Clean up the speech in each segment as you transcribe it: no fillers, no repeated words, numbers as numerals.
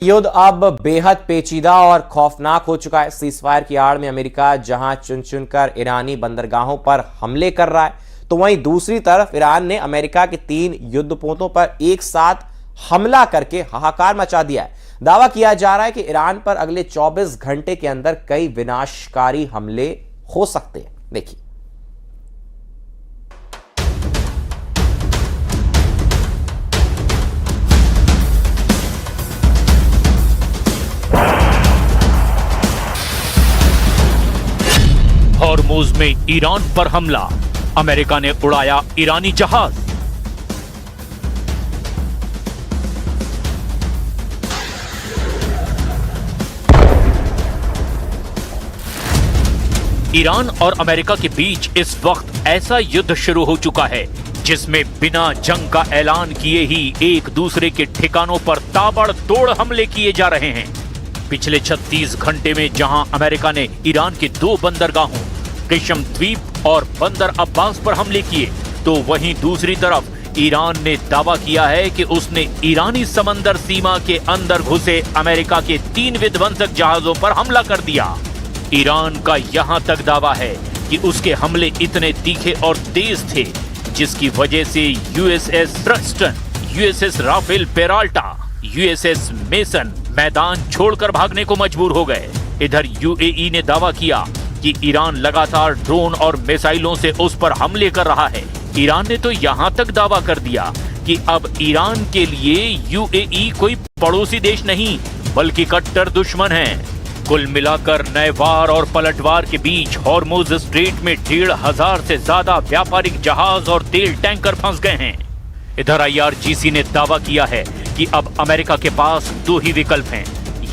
युद्ध अब बेहद पेचीदा और खौफनाक हो चुका है। सीजफायर की आड़ में अमेरिका जहां चुन चुनकर ईरानी बंदरगाहों पर हमले कर रहा है, तो वहीं दूसरी तरफ ईरान ने अमेरिका के 3 युद्धपोतों पर एक साथ हमला करके हाहाकार मचा दिया है। दावा किया जा रहा है कि ईरान पर अगले 24 घंटे के अंदर कई विनाशकारी हमले हो सकते हैं। देखिए, हॉर्मुज़ में ईरान पर हमला, अमेरिका ने उड़ाया ईरानी जहाज। ईरान और अमेरिका के बीच इस वक्त ऐसा युद्ध शुरू हो चुका है जिसमें बिना जंग का ऐलान किए ही एक दूसरे के ठिकानों पर ताबड़तोड़ हमले किए जा रहे हैं। पिछले 36 घंटे में जहां अमेरिका ने ईरान के 2 बंदरगाहों किशम द्वीप और बंदर अब्बास पर हमले किए, तो वहीं दूसरी तरफ ईरान ने दावा किया है कि उसने ईरानी समंदर सीमा के अंदर घुसे अमेरिका के 3 विध्वंसक जहाजों पर हमला कर दिया। ईरान का यहां तक दावा है कि उसके हमले इतने तीखे और तेज थे जिसकी वजह से USS Tristan, USS Rafael Peralta, USS mason मैदान छोड़कर भागने को मजबूर हो गए। इधर यूएई ने दावा किया कि ईरान लगातार ड्रोन और मिसाइलों से उस पर हमले कर रहा है। ईरान ने तो यहां तक दावा कर दिया कि अब ईरान के लिए यूएई कोई पड़ोसी देश नहीं बल्कि कट्टर दुश्मन है। कुल मिलाकर नए वार और पलटवार के बीच हॉर्मुज़ स्ट्रेट में 1,500 से ज्यादा व्यापारिक जहाज और तेल टैंकर फंस गए हैं। इधर आईआरजीसी ने दावा किया है कि अब अमेरिका के पास 2 ही विकल्प हैं,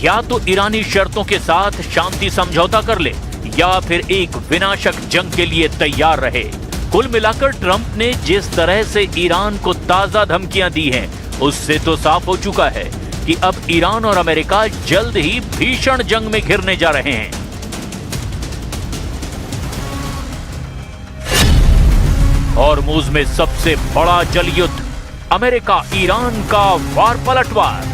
या तो ईरानी शर्तों के साथ शांति समझौता कर ले या फिर एक विनाशक जंग के लिए तैयार रहे। कुल मिलाकर ट्रंप ने जिस तरह से ईरान को ताजा धमकियां दी हैं, उससे तो साफ हो चुका है कि अब ईरान और अमेरिका जल्द ही भीषण जंग में घिरने जा रहे हैं। हॉर्मुज़ में सबसे बड़ा जल युद्ध, अमेरिका ईरान का वार पलटवार।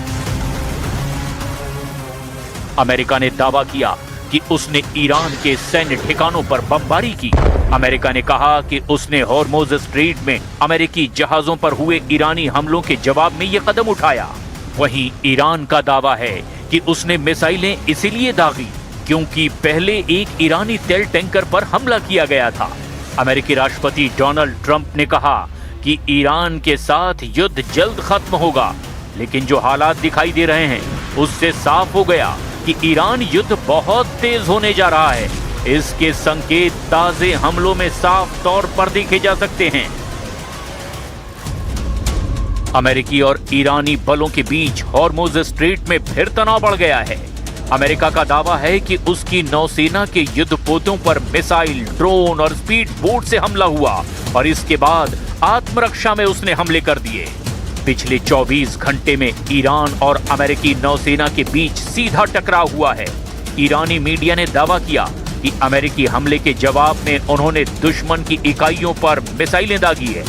अमेरिका ने दावा किया कि उसने ईरान के सैन्य ठिकानों पर बमबारी की। अमेरिका ने कहा कि उसने हॉर्मुज़ स्ट्रेट में अमेरिकी जहाजों पर हुए ईरानी हमलों के जवाब में यह कदम उठाया। वहीं ईरान का दावा है कि उसने मिसाइलें इसीलिए दागी क्योंकि पहले एक ईरानी तेल टैंकर पर हमला किया गया था। अमेरिकी राष्ट्रपति डोनाल्ड ट्रंप ने कहा कि ईरान के साथ युद्ध जल्द खत्म होगा, लेकिन जो हालात दिखाई दे रहे हैं उससे साफ हो गया कि ईरान युद्ध बहुत तेज होने जा रहा है। इसके संकेत ताजे हमलों में साफ तौर पर देखे जा सकते हैं। अमेरिकी और ईरानी बलों के बीच हॉर्मुज़ स्ट्रेट में फिर तनाव बढ़ गया है। अमेरिका का दावा है कि उसकी नौसेना के युद्धपोतों पर मिसाइल, ड्रोन और स्पीड बोट से हमला हुआ और इसके बाद आत्मरक्षा में उसने हमले कर दिए। पिछले 24 घंटे में ईरान और अमेरिकी नौसेना के बीच सीधा टकराव हुआ है। ईरानी मीडिया ने दावा किया कि अमेरिकी हमले के जवाब में उन्होंने दुश्मन की इकाइयों पर मिसाइलें दागी है।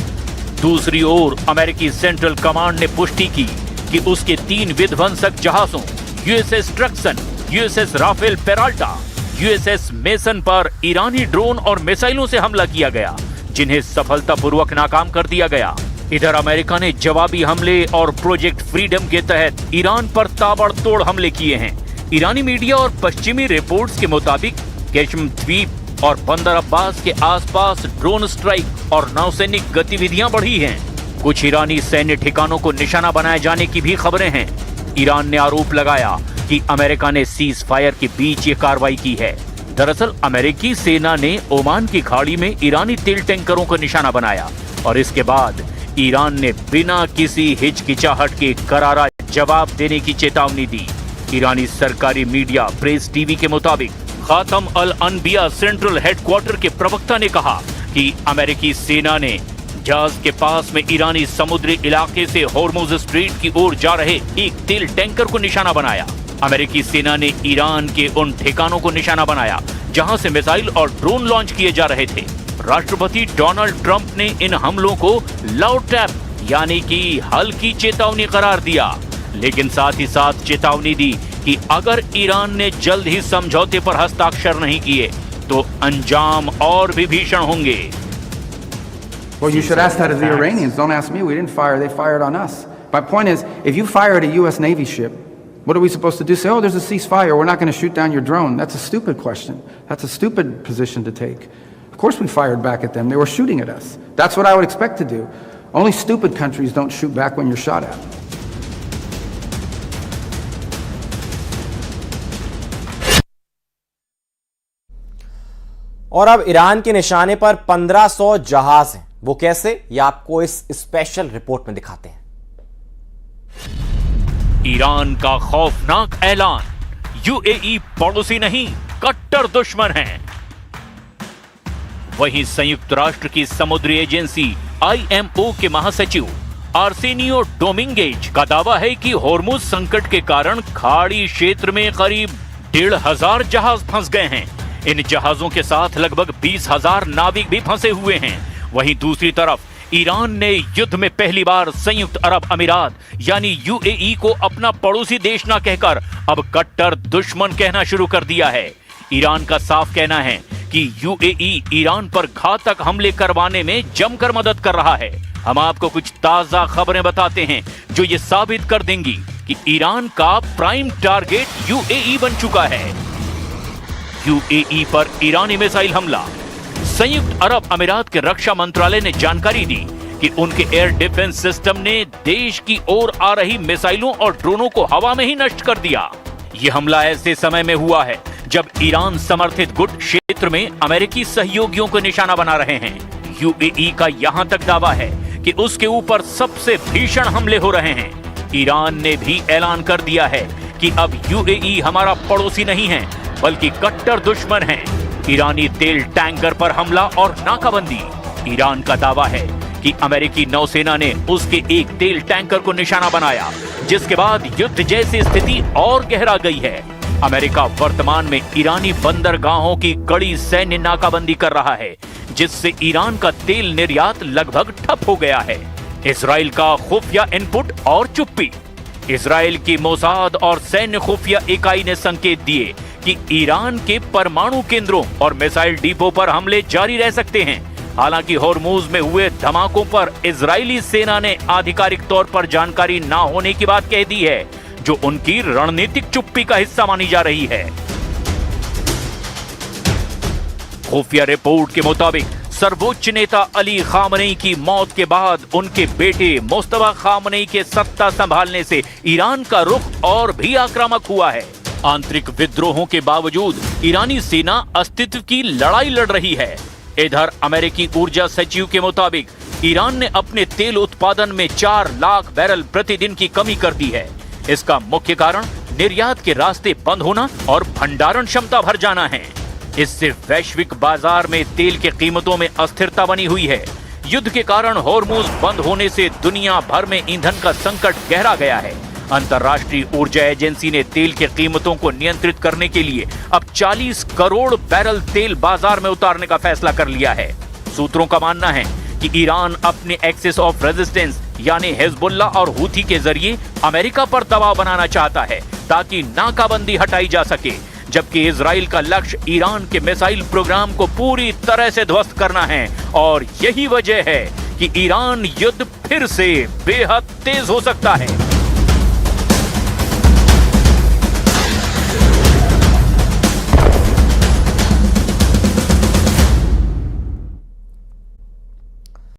दूसरी ओर अमेरिकी सेंट्रल कमांड ने पुष्टि की कि उसके 3 विध्वंसक जहाजों USS Truxton, USS Rafael Peralta, USS Mason पर ईरानी ड्रोन और मिसाइलों से हमला किया गया, जिन्हें सफलतापूर्वक नाकाम कर दिया गया। इधर अमेरिका ने जवाबी हमले और प्रोजेक्ट फ्रीडम के तहत ईरान पर ताबड़तोड़ हमले किए हैं। ईरानी मीडिया और पश्चिमी रिपोर्ट्स के मुताबिक किशम द्वीप और बंदर अब्बास के आसपास ड्रोन स्ट्राइक और नौसैनिक गतिविधियां बढ़ी हैं। कुछ ईरानी सैन्य ठिकानों को निशाना बनाए जाने की भी खबरें हैं। ईरान ने आरोप लगाया कि अमेरिका ने सीज फायर के बीच ये कार्रवाई की है। दरअसल अमेरिकी सेना ने ओमान की खाड़ी में ईरानी तेल टैंकरों को निशाना बनाया और इसके बाद ईरान ने बिना किसी हिचकिचाहट के करारा जवाब देने की चेतावनी दी। ईरानी सरकारी मीडिया प्रेस टीवी के मुताबिक खातम अल अनबिया सेंट्रल हेडक्वार्टर के प्रवक्ता ने कहा कि अमेरिकी सेना ने जहाज के पास में ईरानी समुद्री इलाके से हॉर्मुज़ स्ट्रेट की ओर जा रहे एक तेल टैंकर को निशाना बनाया। अमेरिकी सेना ने ईरान के उन ठिकानों को निशाना बनाया जहां से मिसाइल और ड्रोन लॉन्च किए जा रहे थे। राष्ट्रपति डोनाल्ड ट्रंप ने इन हमलों को लव ट्रैप यानी कि हल्की चेतावनी करार दिया, लेकिन साथ ही साथ चेतावनी दी कि अगर ईरान ने जल्द ही समझौते पर हस्ताक्षर नहीं किए तो अंजाम और भी भीषण होंगे। Well, you should ask that of the Iranians. Don't ask me. We didn't fire. They fired on us. My point is, if you fire at a U.S. Navy ship, what are we supposed to do? Say, oh, there's a ceasefire. We're not going to shoot down your drone. That's a stupid question. That's a stupid position to take. Of course we fired back at them. They were shooting at us. That's what I would expect to do. Only stupid countries don't shoot back when you're shot at. और अब Iran के निशाने पर 1500 जहाज हैं। वो कैसे, ये आपको इस स्पेशल रिपोर्ट में दिखाते हैं। ईरान का खौफनाक ऐलान, यूएई पड़ोसी नहीं कट्टर दुश्मन है। वहीं संयुक्त राष्ट्र की समुद्री एजेंसी आईएमओ के महासचिव आर्सेनियो डोमिंगेज का दावा है कि होर्मुज संकट के कारण खाड़ी क्षेत्र में करीब 1,500 जहाज फंस गए हैं। इन जहाजों के साथ लगभग 20,000 नाविक भी फंसे हुए हैं। वहीं दूसरी तरफ ईरान ने युद्ध में पहली बार संयुक्त अरब अमीरात यानी यूएई को अपना पड़ोसी देश ना कहकर अब कट्टर दुश्मन कहना शुरू कर दिया है। ईरान का साफ कहना है कि यूएई ईरान पर घातक हमले करवाने में जमकर मदद कर रहा है। हम आपको कुछ ताजा खबरें बताते हैं जो ये साबित कर देंगी कि ईरान का प्राइम टारगेट यूएई बन चुका है। यूएई पर ईरानी मिसाइल हमला। संयुक्त अरब अमीरात के रक्षा मंत्रालय ने जानकारी दी कि उनके एयर डिफेंस सिस्टम ने देश की ओर आ रही मिसाइलों और ड्रोनों को हवा में ही नष्ट कर दिया। यह हमला ऐसे समय में हुआ है जब ईरान समर्थित गुट क्षेत्र में अमेरिकी सहयोगियों को निशाना बना रहे हैं। यूएई का यहां तक दावा है कि उसके ऊपर सबसे भीषण हमले हो रहे हैं। ईरान ने भी ऐलान कर दिया है कि अब यूएई हमारा पड़ोसी नहीं है बल्कि कट्टर दुश्मन है। ईरानी तेल टैंकर पर हमला और नाकाबंदी। ईरान का दावा है कि अमेरिकी नौसेना ने उसके एक तेल टैंकर को निशाना बनाया, जिसके बाद युद्ध जैसी स्थिति और गहरा गई है। अमेरिका वर्तमान में ईरानी बंदरगाहों की कड़ी सैन्य नाकाबंदी कर रहा है, जिससे ईरान का तेल निर्यात लगभग ठप हो गया है। इजराइल का खुफिया इनपुट और चुप्पी। इजराइल की मोसाद और सैन्य खुफिया इकाई ने संकेत दिए कि ईरान के परमाणु केंद्रों और मिसाइल डिपो पर हमले जारी रह सकते हैं। हालांकि होर्मुज में हुए धमाकों पर इजरायली सेना ने आधिकारिक तौर पर जानकारी ना होने की बात कह दी है, जो उनकी रणनीतिक चुप्पी का हिस्सा मानी जा रही है। खुफिया रिपोर्ट के मुताबिक सर्वोच्च नेता अली खामनेई की मौत के बाद उनके बेटे मुस्तफा खामनेई के सत्ता संभालने से ईरान का रुख और भी आक्रामक हुआ है। आंतरिक विद्रोहों के बावजूद ईरानी सेना अस्तित्व की लड़ाई लड़ रही है। इधर अमेरिकी ऊर्जा सचिव के मुताबिक ईरान ने अपने तेल उत्पादन में 4 लाख बैरल प्रतिदिन की कमी कर दी है। इसका मुख्य कारण निर्यात के रास्ते बंद होना और भंडारण क्षमता भर जाना है। इससे वैश्विक बाजार में तेल की कीमतों में अस्थिरता बनी हुई है। युद्ध के कारण होर्मुज बंद होने से दुनिया भर में ईंधन का संकट गहरा गया है। अंतर्राष्ट्रीय ऊर्जा एजेंसी ने तेल की कीमतों को नियंत्रित करने के लिए अब 40 करोड़ बैरल तेल बाजार में उतारने का फैसला कर लिया है। सूत्रों का मानना है कि ईरान अपने एक्सिस ऑफ रेजिस्टेंस यानी हिजबुल्लाह और हूथी के जरिए अमेरिका पर दबाव बनाना चाहता है ताकि नाकाबंदी हटाई जा सके, जबकि इजराइल का लक्ष्य ईरान के मिसाइल प्रोग्राम को पूरी तरह से ध्वस्त करना है। और यही वजह है कि ईरान युद्ध फिर से बेहद तेज हो सकता है।